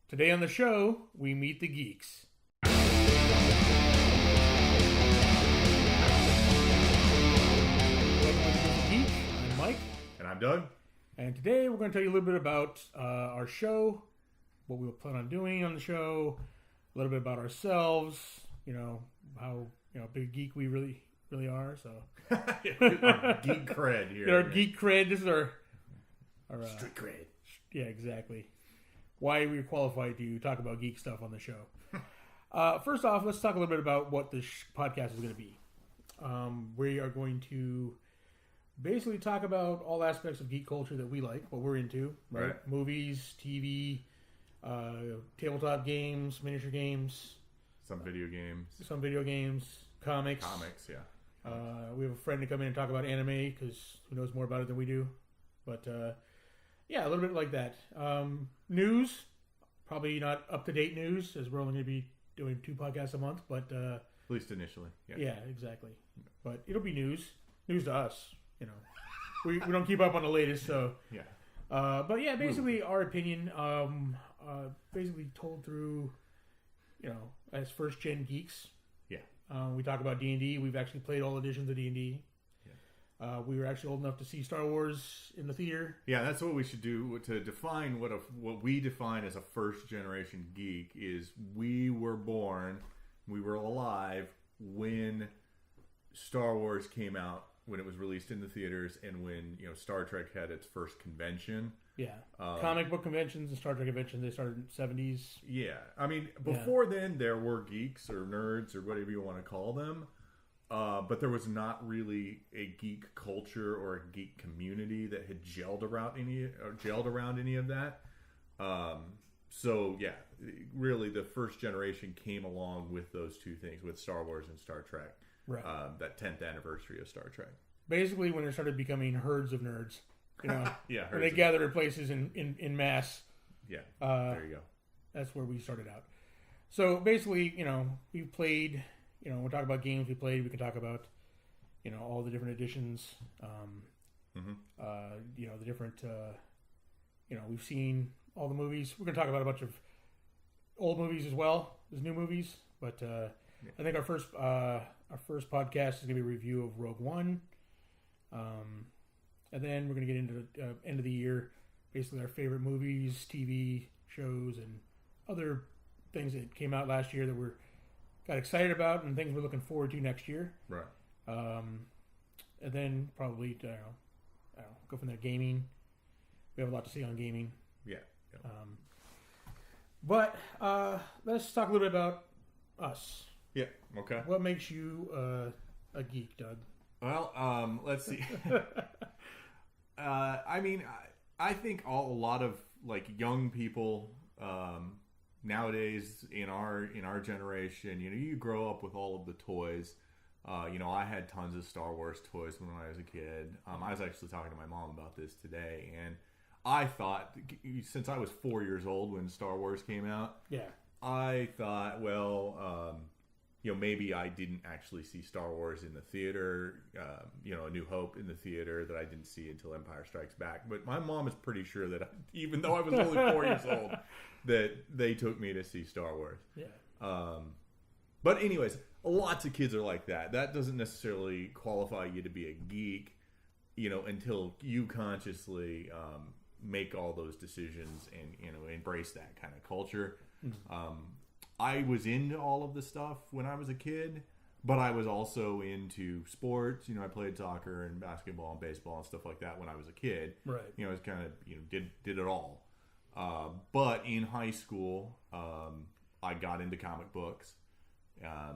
Today on the show, we meet the Geeks. Welcome to Geek. I'm Mike. And I'm Doug. And today we're going to tell you a little bit about our show, what we plan on doing on the show, a little bit about ourselves, how big geek we really are. So Our geek cred here. our geek cred. This is our street cred. Yeah, exactly. Why we're qualified to talk about geek stuff on the show. First off, let's talk a little bit about what this podcast is going to be. We are going to basically talk about all aspects of geek culture that we like, what we're into, right? Movies, TV, tabletop games, miniature games. Some video games. Comics. Comics, yeah. We have a friend to come in and talk about anime because who knows more about it than we do. But yeah, a little bit like that. News, probably not up-to-date news as we're only going to be doing 2 podcasts a month. But at least initially. Yeah, exactly. But it'll be news to us. We don't keep up on the latest, so yeah. But yeah, basically our opinion, basically told through, as first gen geeks. Yeah. We talk about D&D. We've actually played all editions of D&D. Yeah. We were actually old enough to see Star Wars in the theater. Yeah, that's what we should do to define what we define as a first generation geek is. We were born, we were alive when Star Wars came out, when it was released in the theaters, and when Star Trek had its first convention. Yeah, comic book conventions and Star Trek conventions, they started in the 70s. Yeah, I mean, before then there were geeks or nerds or whatever you want to call them, but there was not really a geek culture or a geek community that had gelled around any of that. So yeah, really the first generation came along with those two things, with Star Wars and Star Trek. Right. That 10th anniversary of Star Trek. Basically, when it started becoming herds of nerds, yeah, when they gathered in places in mass. Yeah, there you go. That's where we started out. So basically, we've played. We'll talk about games we played. We can talk about, all the different editions. The different. We've seen all the movies. We're gonna talk about a bunch of old movies as well as new movies. But I think our first podcast is gonna be a review of Rogue One. And then we're going to get into the end of the year, basically our favorite movies, TV shows, and other things that came out last year that we're got excited about and things we're looking forward to next year. Right. And then probably, I don't know, go from there. Gaming. We have a lot to say on gaming. Yeah. But let's talk a little bit about us. Yeah. Okay. What makes you a geek, Doug? Well, let's see. I mean, I think a lot of young people nowadays in our generation, you grow up with all of the toys. I had tons of Star Wars toys when I was a kid. I was actually talking to my mom about this today, and I thought, since I was 4 years old when Star Wars came out, I thought, maybe I didn't actually see Star Wars in the theater, A New Hope in the theater that I didn't see until Empire Strikes Back. But my mom is pretty sure that even though I was only 4 years old, that they took me to see Star Wars. Yeah. But anyways, lots of kids are like that. That doesn't necessarily qualify you to be a geek, until you consciously make all those decisions and embrace that kind of culture. Mm-hmm. I was into all of the stuff when I was a kid, but I was also into sports. I played soccer and basketball and baseball and stuff like that when I was a kid. Right. I was kind of, did it all. But in high school, I got into comic books.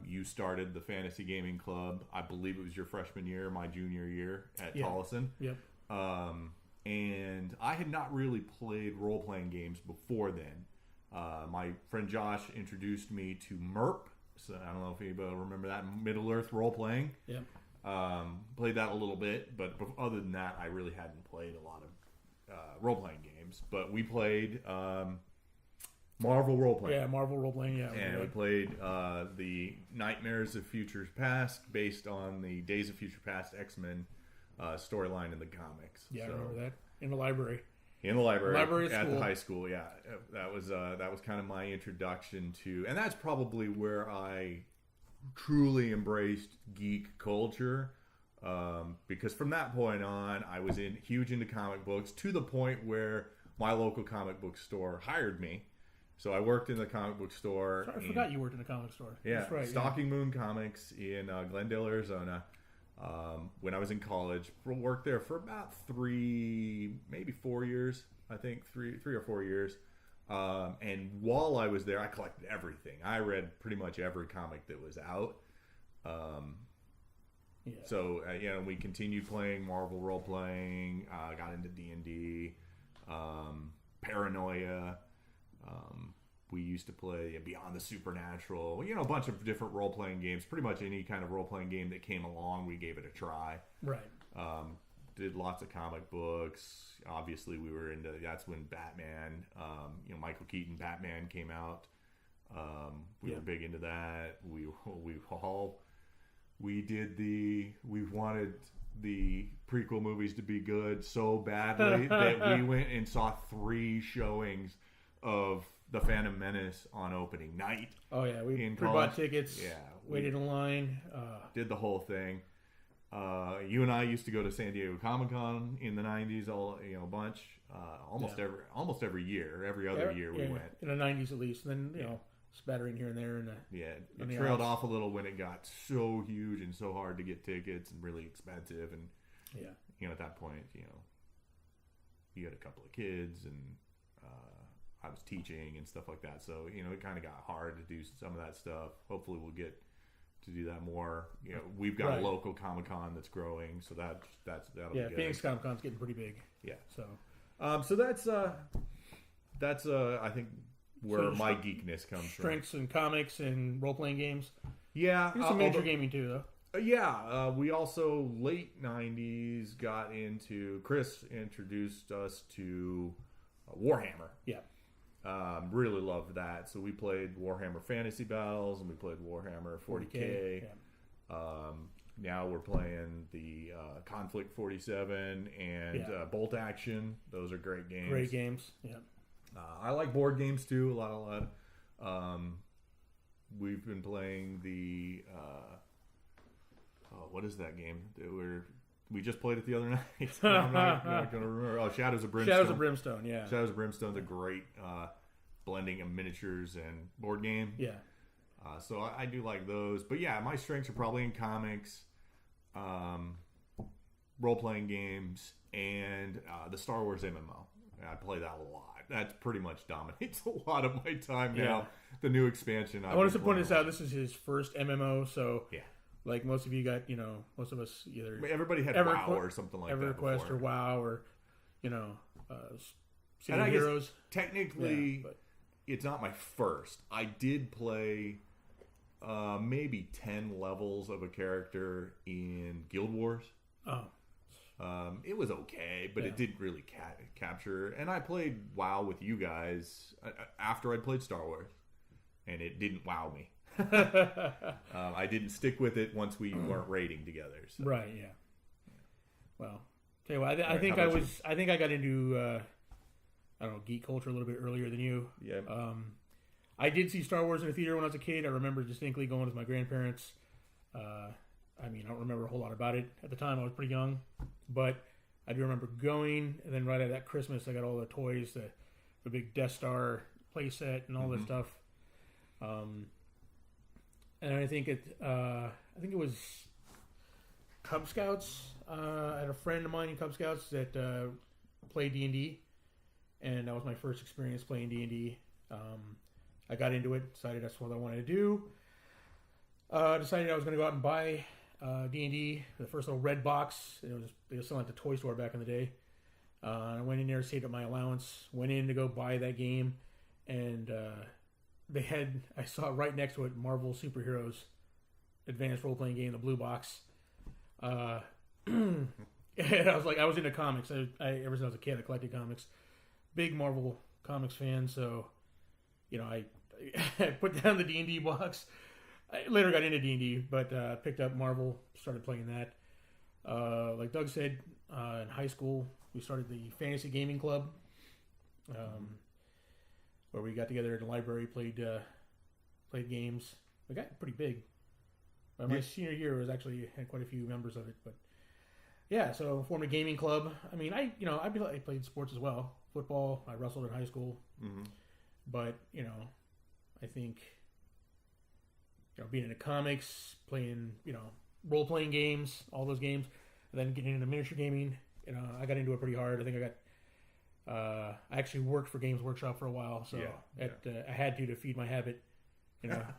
You started the Fantasy Gaming Club. I believe it was your freshman year, my junior year at Tolleson. Yep. And I had not really played role-playing games before then. My friend Josh introduced me to MERP. So I don't know if anybody will remember that, Middle-earth role-playing. Yep. Played that a little bit, but other than that, I really hadn't played a lot of role-playing games. But we played Marvel role-playing. Yeah, Marvel role-playing, yeah. And we played the Nightmares of Futures Past based on the Days of Future Past X-Men storyline in the comics. Yeah, I remember that. In the library. In the library at school. the high school, yeah. That was kind of my introduction to, and that's probably where I truly embraced geek culture. Because from that point on, I was huge into comic books to the point where my local comic book store hired me. So I worked in the comic book store. Sorry, I forgot you worked in a comic store. Yeah, that's right. Stalking Moon Comics in Glendale, Arizona. When I was in college, worked there for about 3, maybe 4 years. I think 3 or 4 years. And while I was there, I collected everything. I read pretty much every comic that was out. So we continued playing Marvel role playing. Got into D&D, Paranoia. We used to play Beyond the Supernatural. A bunch of different role playing games. Pretty much any kind of role playing game that came along, we gave it a try. Right. Did lots of comic books. Obviously, we were into. That's when Batman, Michael Keaton Batman came out. We were big into that. We wanted the prequel movies to be good so badly that we went and saw 3 showings of The Phantom Menace on opening night. Oh yeah, we bought tickets. Yeah, waited in line. Did the whole thing. You and I used to go to San Diego Comic-Con in the 90s, a bunch. Almost every year, every other year we went. In the 90s at least. And then spattering here and there. It trailed off a little when it got so huge and so hard to get tickets and really expensive. And at that point, you had a couple of kids and I was teaching and stuff like that. So it kind of got hard to do some of that stuff. Hopefully, we'll get to do that more. We've got a local Comic-Con that's growing, so that'll be good. Phoenix Comic-Con's getting pretty big. Yeah. So that's I think where my geekness comes from. Strengths in comics and role playing games. Yeah, there's some major gaming too, though. We also late '90s got into. Chris introduced us to Warhammer. Yeah. Really loved that. So we played Warhammer Fantasy Battles and we played Warhammer 40K. Now we're playing the Conflict 47 and Bolt Action. Those are great games. Great games. Yeah. I like board games too. A lot. We've been playing the what is that game that we just played it the other night? I'm not going to remember. Oh, Shadows of Brimstone. Shadows of Brimstone, yeah. Shadows of Brimstone's a great blending of miniatures and board game. Yeah. So I do like those. But yeah, my strengths are probably in comics, role-playing games, and the Star Wars MMO. I play that a lot. That pretty much dominates a lot of my time now. The new expansion. I want to point this out. This is his first MMO, so... Yeah. Like most of you got, most of us either... Everybody had WoW or something like that EverQuest or WoW or, City of Heroes. Technically, it's not my first. I did play maybe 10 levels of a character in Guild Wars. Oh. It was okay, but it didn't really capture. And I played WoW with you guys after I'd played Star Wars, and it didn't wow me. I didn't stick with it once we weren't raiding together. So. Right. Yeah. Well, tell you what, I think I got into geek culture a little bit earlier than you. Yeah. I did see Star Wars in a theater when I was a kid. I remember distinctly going with my grandparents. I don't remember a whole lot about it at the time. I was pretty young, but I do remember going. And then right at that Christmas, I got all the toys, the big Death Star playset, and all this stuff. And I think it was Cub Scouts. I had a friend of mine in Cub Scouts that played D&D, and that was my first experience playing D&D. I got into it, decided that's what I wanted to do. Decided I was going to go out and buy D&D, the first little red box. They were selling at the toy store back in the day. I went in there, saved up my allowance, went in to go buy that game, and I saw right next to it Marvel Superheroes Advanced Role Playing Game, the blue box. And I was into comics. I ever since I was a kid, I collected comics. Big Marvel Comics fan, so I put down the D&D box. I later got into D&D, but picked up Marvel, started playing that. Like Doug said, in high school, we started the Fantasy Gaming Club. where we got together in the library, played games. We got pretty big. My senior year was actually had quite a few members of it, but yeah. So formed a gaming club. I mean, I played sports as well, football. I wrestled in high school, but I think being into comics, playing role playing games, all those games, and then getting into miniature gaming. I got into it pretty hard. I think I actually worked for Games Workshop for a while, so I had to feed my habit.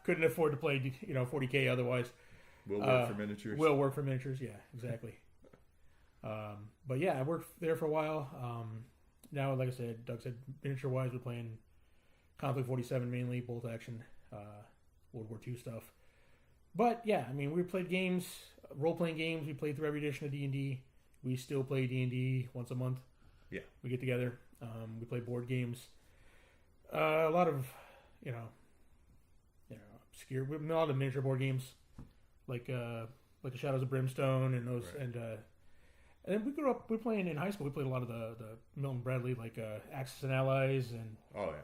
Couldn't afford to play 40K otherwise. Will work for miniatures. Will work for miniatures. Yeah, exactly. But yeah, I worked there for a while. Now, like I said, Doug said, miniature wise, we're playing Conflict 47 mainly, bolt action, World War II stuff. But yeah, I mean, we played games, role playing games. We played through every edition of D&D. We still play D&D once a month. Yeah, we get together. We play board games. A lot of obscure, a lot of miniature board games, like the Shadows of Brimstone and those, right. And then we grew up. We playing in high school. We played a lot of the Milton Bradley, like Axis and Allies, and love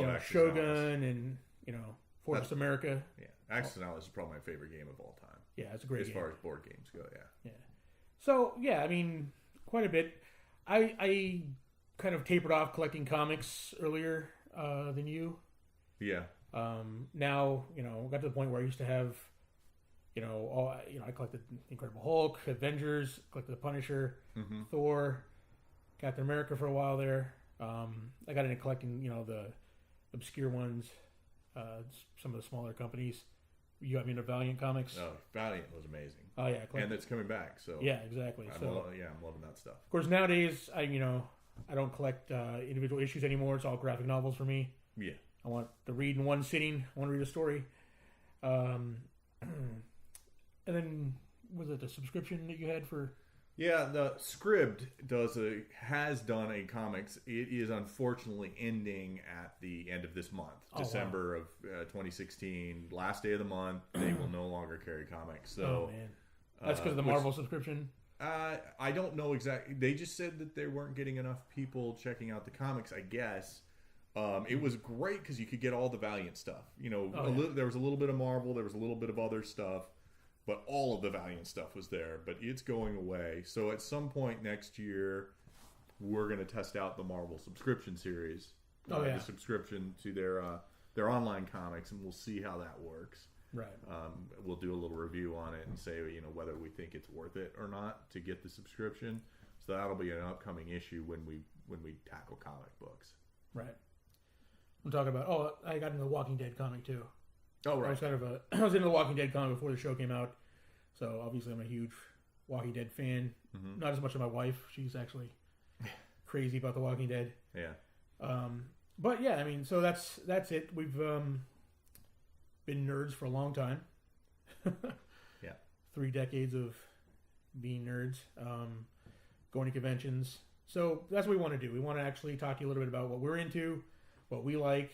Axis Shogun and Allies. And Fortress America. Yeah, Axis and Allies is probably my favorite game of all time. Yeah, it's a great game. As far as board games go. Yeah. So yeah, I mean, quite a bit. I kind of tapered off collecting comics earlier than you. Yeah. Now, got to the point where I used to have, I collected Incredible Hulk, Avengers, collected the Punisher, Thor, Captain America for a while there. I got into collecting, the obscure ones, some of the smaller companies. You got me into Valiant Comics. Oh, Valiant was amazing. Oh yeah, and it's coming back. So yeah, exactly. I'm loving that stuff. Of course, nowadays I don't collect individual issues anymore. It's all graphic novels for me. Yeah. I want to read in one sitting. I want to read a story. And then, was it the subscription that you had for? Yeah, the Scribd has done a comics. It is unfortunately ending at the end of this month, December of 2016. Last day of the month, they will no longer carry comics. So, man, that's because of the Marvel subscription. I don't know exactly. They just said that they weren't getting enough people checking out the comics, I guess. It was great because you could get all the Valiant stuff. There was a little bit of Marvel, there was a little bit of other stuff, but all of the Valiant stuff was there. But it's going away. So at some point next year, we're going to test out the Marvel subscription series. The subscription to their online comics, and we'll see how that works. Right. We'll do a little review on it and say whether we think it's worth it or not to get the subscription. So that'll be an upcoming issue when we tackle comic books. Right. I'm talking about. I got into the Walking Dead comic too. Oh right. I was into the Walking Dead comic before the show came out, so obviously I'm a huge Walking Dead fan. Mm-hmm. Not as much as my wife. She's actually crazy about the Walking Dead. Yeah. But yeah, I mean, so that's it. We've been nerds for a long time. Yeah. 3 decades of being nerds, going to conventions. So that's what we want to do. We want to actually talk to you a little bit about what we're into, what we like.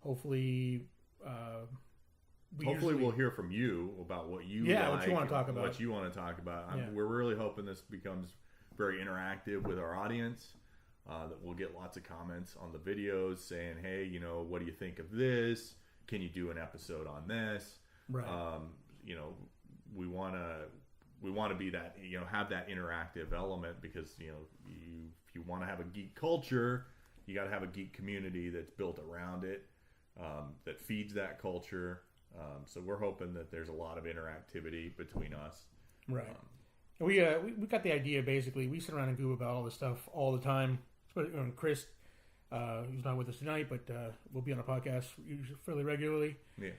Hopefully, we'll hear from you about what you like, what you want to talk about. What you want to talk about. We're really hoping this becomes very interactive with our audience. That we'll get lots of comments on the videos saying, "Hey, what do you think of this? Can you do an episode on this?" Right. We want to be that, have that interactive element because if you want to have a geek culture, you got to have a geek community that's built around it, that feeds that culture. So we're hoping that there's a lot of interactivity between us. Right. We got the idea. Basically, we sit around and goof about all this stuff all the time. Chris, who's not with us tonight, but we'll be on a podcast fairly regularly. Yeah.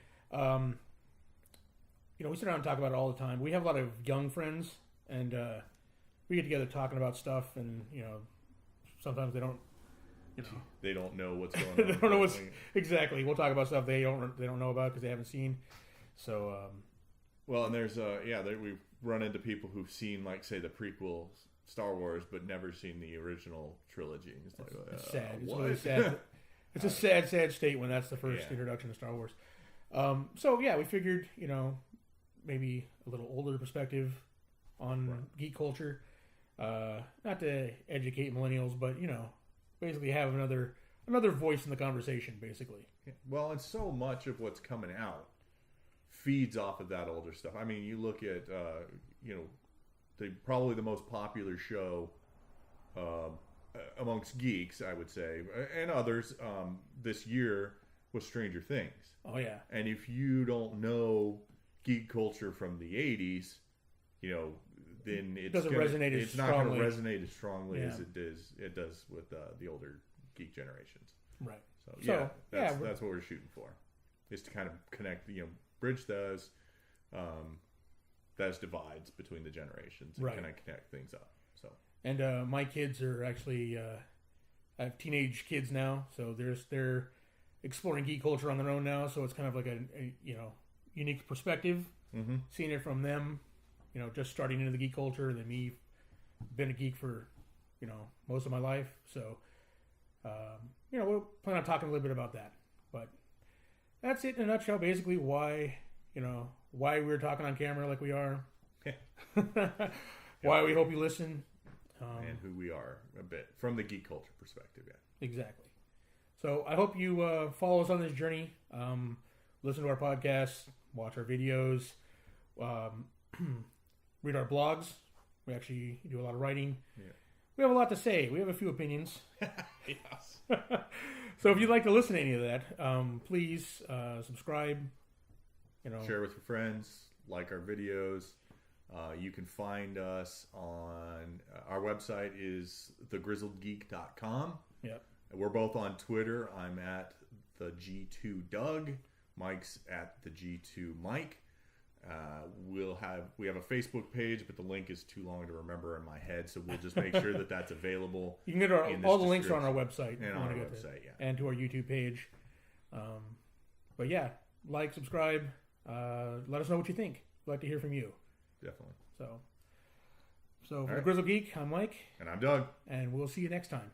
We sit around and talk about it all the time. We have a lot of young friends, and we get together talking about stuff, and sometimes they don't. They don't know what's going on. They don't know what's exactly. We'll talk about stuff they don't know about because they haven't seen. So. Well, and there's we've run into people who've seen, like, say, the prequel Star Wars, but never seen the original trilogy. It's sad. It's really sad. It's a sad state when that's the first introduction to Star Wars. We figured, maybe a little older perspective on geek culture. Not to educate millennials, but basically have another voice in the conversation, basically. Yeah. Well, and so much of what's coming out feeds off of that older stuff. I mean, you look at probably the most popular show amongst geeks, I would say, and others this year was Stranger Things. Oh yeah. And if you don't know geek culture from the 80s, then it's not going to resonate as strongly as it does with the older geek generations. Right. So that's what we're shooting for, is to kind of connect, bridge those divides between the generations and kind of connect things up. So. And my kids are actually, I have teenage kids now, so they're exploring geek culture on their own now. So it's kind of like a unique perspective, seeing it from them, just starting into the geek culture, and then me, been a geek for, most of my life. So, we'll plan on talking a little bit about that. But that's it in a nutshell. Basically, why we're talking on camera like we are, why we hope you listen. And who we are a bit from the geek culture perspective, Exactly. So I hope you follow us on this journey. Listen to our podcasts, watch our videos, read our blogs. We actually do a lot of writing. Yeah. We have a lot to say. We have a few opinions. Yes. So if you'd like to listen to any of that, please subscribe. Share with your friends. Like our videos. You can find us on our website is thegrizzledgeek.com. Yep. We're both on Twitter. I'm at the G2 Doug. Mike's at the G2 Mike. We have a Facebook page, but the link is too long to remember in my head, so we'll just make sure that that's available. You can get all the links are on our website. And on our website, and to our YouTube page. But yeah, like, subscribe. Let us know what you think. We'd like to hear from you. Definitely. So for the Grizzled Geek, I'm Mike. And I'm Doug. And we'll see you next time.